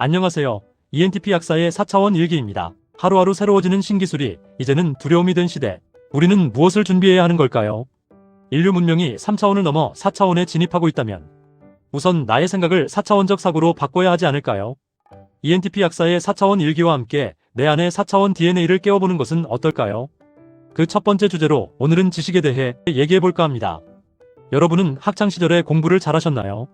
안녕하세요. ENTP 약사의 4차원 일기입니다. 하루하루 새로워지는 신기술이 이제는 두려움이 된 시대. 우리는 무엇을 준비해야 하는 걸까요? 인류 문명이 3차원을 넘어 4차원에 진입하고 있다면 우선 나의 생각을 4차원적 사고로 바꿔야 하지 않을까요? ENTP 약사의 4차원 일기와 함께 내 안의 4차원 DNA를 깨워보는 것은 어떨까요? 그 첫 번째 주제로 오늘은 지식에 대해 얘기해볼까 합니다. 여러분은 학창시절에 공부를 잘하셨나요?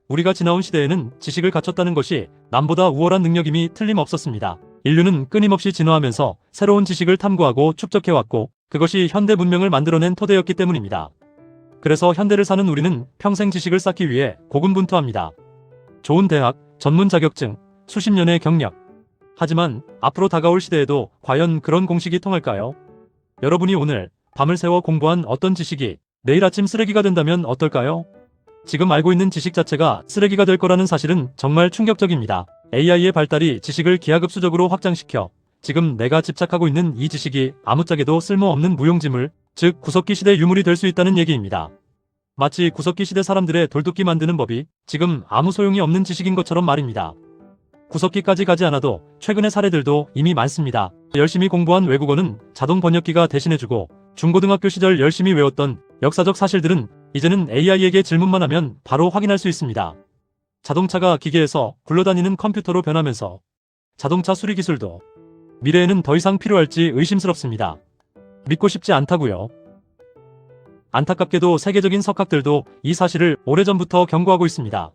우리가 지나온 시대에는 지식을 갖췄다는 것이 남보다 우월한 능력임이 틀림없었습니다. 인류는 끊임없이 진화하면서 새로운 지식을 탐구하고 축적해왔고 그것이 현대 문명을 만들어낸 토대였기 때문입니다. 그래서 현대를 사는 우리는 평생 지식을 쌓기 위해 고군분투합니다. 좋은 대학, 전문 자격증, 수십 년의 경력. 하지만 앞으로 다가올 시대에도 과연 그런 공식이 통할까요? 여러분이 오늘 밤을 새워 공부한 어떤 지식이 내일 아침 쓰레기가 된다면 어떨까요? 지금 알고 있는 지식 자체가 쓰레기가 될 거라는 사실은 정말 충격적입니다. AI의 발달이 지식을 기하급수적으로 확장시켜 지금 내가 집착하고 있는 이 지식이 아무짝에도 쓸모없는 무용지물, 즉 구석기 시대 유물이 될 수 있다는 얘기입니다. 마치 구석기 시대 사람들의 돌도끼 만드는 법이 지금 아무 소용이 없는 지식인 것처럼 말입니다. 구석기까지 가지 않아도 최근의 사례들도 이미 많습니다. 열심히 공부한 외국어는 자동 번역기가 대신해주고 중고등학교 시절 열심히 외웠던 역사적 사실들은 이제는 AI에게 질문만 하면 바로 확인할 수 있습니다. 자동차가 기계에서 굴러다니는 컴퓨터로 변하면서 자동차 수리 기술도 미래에는 더 이상 필요할지 의심스럽습니다. 믿고 싶지 않다고요. 안타깝게도 세계적인 석학들도 이 사실을 오래전부터 경고하고 있습니다.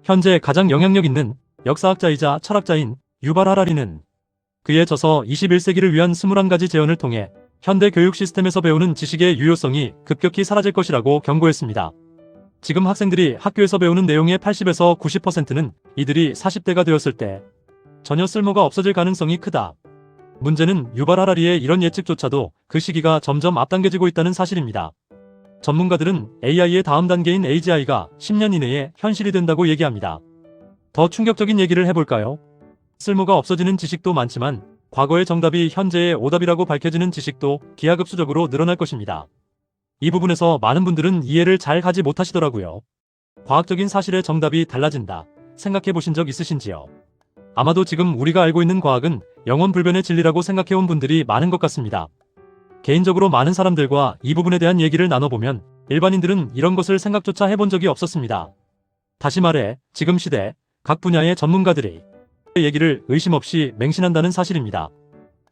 현재 가장 영향력 있는 역사학자이자 철학자인 유발 하라리는 그의 저서 21세기를 위한 21가지 제언을 통해 현대 교육 시스템에서 배우는 지식의 유효성이 급격히 사라질 것이라고 경고했습니다. 지금 학생들이 학교에서 배우는 내용의 80에서 90%는 이들이 40대가 되었을 때 전혀 쓸모가 없어질 가능성이 크다. 문제는 유발 하라리의 이런 예측조차도 그 시기가 점점 앞당겨지고 있다는 사실입니다. 전문가들은 AI의 다음 단계인 AGI가 10년 이내에 현실이 된다고 얘기합니다. 더 충격적인 얘기를 해볼까요? 쓸모가 없어지는 지식도 많지만 과거의 정답이 현재의 오답이라고 밝혀지는 지식도 기하급수적으로 늘어날 것입니다. 이 부분에서 많은 분들은 이해를 잘 하지 못하시더라고요. 과학적인 사실의 정답이 달라진다. 생각해 보신 적 있으신지요? 아마도 지금 우리가 알고 있는 과학은 영원불변의 진리라고 생각해온 분들이 많은 것 같습니다. 개인적으로 많은 사람들과 이 부분에 대한 얘기를 나눠보면 일반인들은 이런 것을 생각조차 해본 적이 없었습니다. 다시 말해 지금 시대 각 분야의 전문가들이 얘기를 의심 없이 맹신한다는 사실입니다.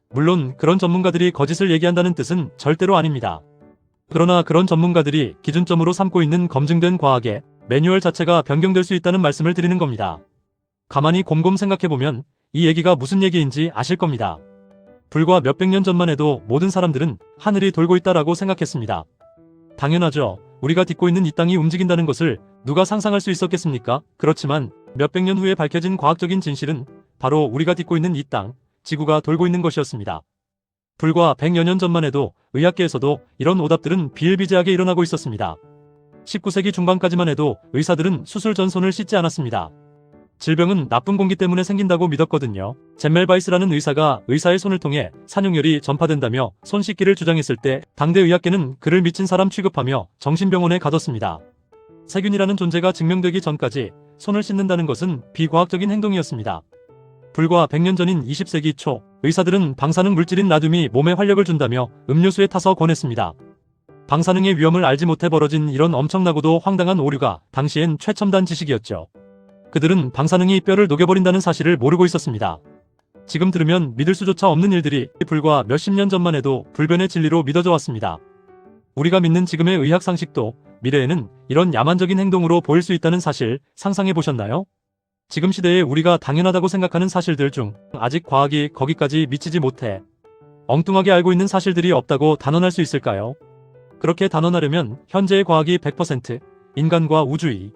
물론 그런 전문가들이 거짓을 얘기한다는 뜻은 절대로 아닙니다. 그러나 그런 전문가들이 기준점으로 삼고 있는 검증된 과학의 매뉴얼 자체가 변경될 수 있다는 말씀을 드리는 겁니다. 가만히 곰곰 생각해보면 이 얘기가 무슨 얘기인지 아실 겁니다. 불과 몇백 년 전만 해도 모든 사람들은 하늘이 돌고 있다라고 생각했습니다. 당연하죠. 우리가 딛고 있는 이 땅이 움직인다는 것을 누가 상상할 수 있었겠습니까? 그렇지만 몇백 년 후에 밝혀진 과학적인 진실은 바로 우리가 딛고 있는 이 땅, 지구가 돌고 있는 것이었습니다. 불과 100여 년 전만 해도 의학계에서도 이런 오답들은 비일비재하게 일어나고 있었습니다. 19세기 중반까지만 해도 의사들은 수술 전 손을 씻지 않았습니다. 질병은 나쁜 공기 때문에 생긴다고 믿었거든요. 잼멜바이스라는 의사가 의사의 손을 통해 산용열이 전파된다며 손 씻기를 주장했을 때 당대 의학계는 그를 미친 사람 취급하며 정신병원에 가뒀습니다. 세균이라는 존재가 증명되기 전까지 손을 씻는다는 것은 비과학적인 행동이었습니다. 불과 100년 전인 20세기 초 의사들은 방사능 물질인 나듐이 몸에 활력을 준다며 음료수에 타서 권했습니다. 방사능의 위험을 알지 못해 벌어진 이런 엄청나고도 황당한 오류가 당시엔 최첨단 지식이었죠. 그들은 방사능이 뼈를 녹여버린다는 사실을 모르고 있었습니다. 지금 들으면 믿을 수조차 없는 일들이 불과 몇십 년 전만 해도 불변의 진리로 믿어져 왔습니다. 우리가 믿는 지금의 의학 상식도 미래에는 이런 야만적인 행동으로 보일 수 있다는 사실 상상해 보셨나요? 지금 시대에 우리가 당연하다고 생각하는 사실들 중 아직 과학이 거기까지 미치지 못해 엉뚱하게 알고 있는 사실들이 없다고 단언할 수 있을까요? 그렇게 단언하려면 현재의 과학이 100% 인간과 우주의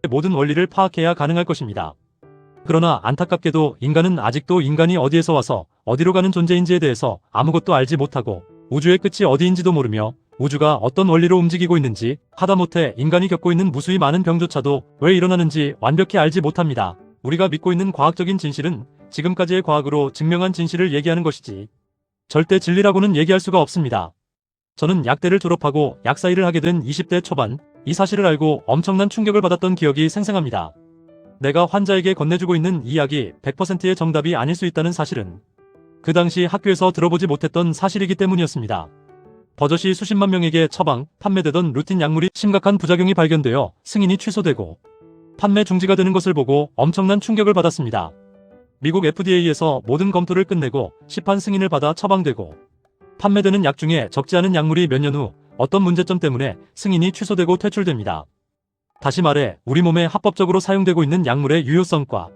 모든 원리를 파악해야 가능할 것입니다. 그러나 안타깝게도 인간은 아직도 인간이 어디에서 와서 어디로 가는 존재인지에 대해서 아무것도 알지 못하고 우주의 끝이 어디인지도 모르며 우주가 어떤 원리로 움직이고 있는지 하다못해 인간이 겪고 있는 무수히 많은 병조차도 왜 일어나는지 완벽히 알지 못합니다. 우리가 믿고 있는 과학적인 진실은 지금까지의 과학으로 증명한 진실을 얘기하는 것이지 절대 진리라고는 얘기할 수가 없습니다. 저는 약대를 졸업하고 약사 일을 하게 된 20대 초반 이 사실을 알고 엄청난 충격을 받았던 기억이 생생합니다. 내가 환자에게 건네주고 있는 이 약이 100%의 정답이 아닐 수 있다는 사실은 그 당시 학교에서 들어보지 못했던 사실이기 때문이었습니다. 버젓이 수십만 명에게 처방, 판매되던 루틴 약물이 심각한 부작용이 발견되어 승인이 취소되고 판매 중지가 되는 것을 보고 엄청난 충격을 받았습니다. 미국 FDA에서 모든 검토를 끝내고 시판 승인을 받아 처방되고 판매되는 약 중에 적지 않은 약물이 몇 년 후 어떤 문제점 때문에 승인이 취소되고 퇴출됩니다. 다시 말해 우리 몸에 합법적으로 사용되고 있는 약물의 유효성과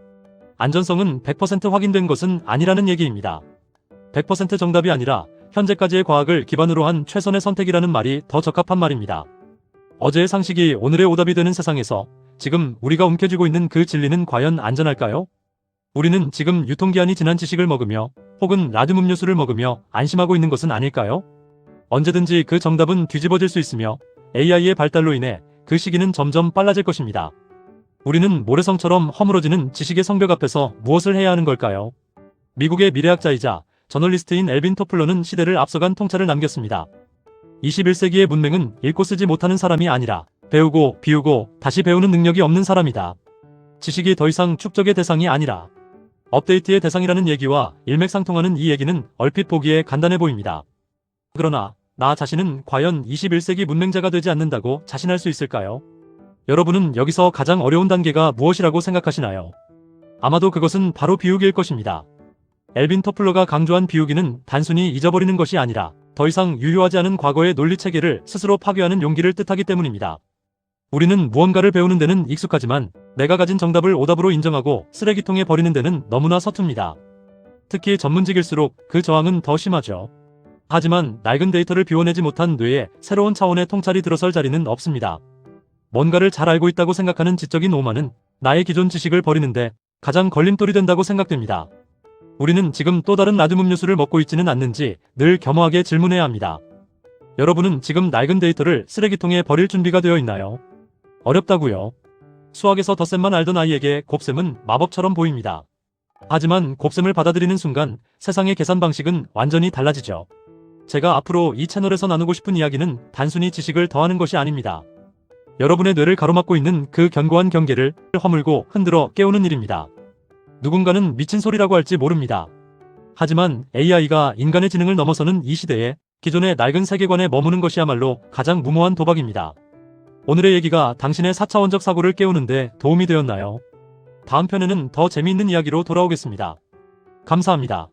안전성은 100% 확인된 것은 아니라는 얘기입니다. 100% 정답이 아니라 현재까지의 과학을 기반으로 한 최선의 선택이라는 말이 더 적합한 말입니다. 어제의 상식이 오늘의 오답이 되는 세상에서 지금 우리가 움켜쥐고 있는 그 진리는 과연 안전할까요? 우리는 지금 유통기한이 지난 지식을 먹으며 혹은 라듐 음료수를 먹으며 안심하고 있는 것은 아닐까요? 언제든지 그 정답은 뒤집어질 수 있으며 AI의 발달로 인해 그 시기는 점점 빨라질 것입니다. 우리는 모래성처럼 허물어지는 지식의 성벽 앞에서 무엇을 해야 하는 걸까요? 미국의 미래학자이자 저널리스트인 엘빈 토플러는 시대를 앞서간 통찰을 남겼습니다. 21세기의 문맹은 읽고 쓰지 못하는 사람이 아니라 배우고 비우고 다시 배우는 능력이 없는 사람이다. 지식이 더 이상 축적의 대상이 아니라 업데이트의 대상이라는 얘기와 일맥상통하는 이 얘기는 얼핏 보기에 간단해 보입니다. 그러나 나 자신은 과연 21세기 문맹자가 되지 않는다고 자신할 수 있을까요? 여러분은 여기서 가장 어려운 단계가 무엇이라고 생각하시나요? 아마도 그것은 바로 비우기일 것입니다. 엘빈 토플러가 강조한 비우기는 단순히 잊어버리는 것이 아니라 더 이상 유효하지 않은 과거의 논리체계를 스스로 파괴하는 용기를 뜻하기 때문입니다. 우리는 무언가를 배우는 데는 익숙하지만 내가 가진 정답을 오답으로 인정하고 쓰레기통에 버리는 데는 너무나 서툽니다. 특히 전문직일수록 그 저항은 더 심하죠. 하지만 낡은 데이터를 비워내지 못한 뇌에 새로운 차원의 통찰이 들어설 자리는 없습니다. 뭔가를 잘 알고 있다고 생각하는 지적인 오만은 나의 기존 지식을 버리는데 가장 걸림돌이 된다고 생각됩니다. 우리는 지금 또 다른 라듐 음료수를 먹고 있지는 않는지 늘 겸허하게 질문해야 합니다. 여러분은 지금 낡은 데이터를 쓰레기통에 버릴 준비가 되어 있나요? 어렵다고요. 수학에서 덧셈만 알던 아이에게 곱셈은 마법처럼 보입니다. 하지만 곱셈을 받아들이는 순간 세상의 계산 방식은 완전히 달라지죠. 제가 앞으로 이 채널에서 나누고 싶은 이야기는 단순히 지식을 더하는 것이 아닙니다. 여러분의 뇌를 가로막고 있는 그 견고한 경계를 허물고 흔들어 깨우는 일입니다. 누군가는 미친 소리라고 할지 모릅니다. 하지만 AI가 인간의 지능을 넘어서는 이 시대에 기존의 낡은 세계관에 머무는 것이야말로 가장 무모한 도박입니다. 오늘의 얘기가 당신의 4차원적 사고를 깨우는데 도움이 되었나요? 다음 편에는 더 재미있는 이야기로 돌아오겠습니다. 감사합니다.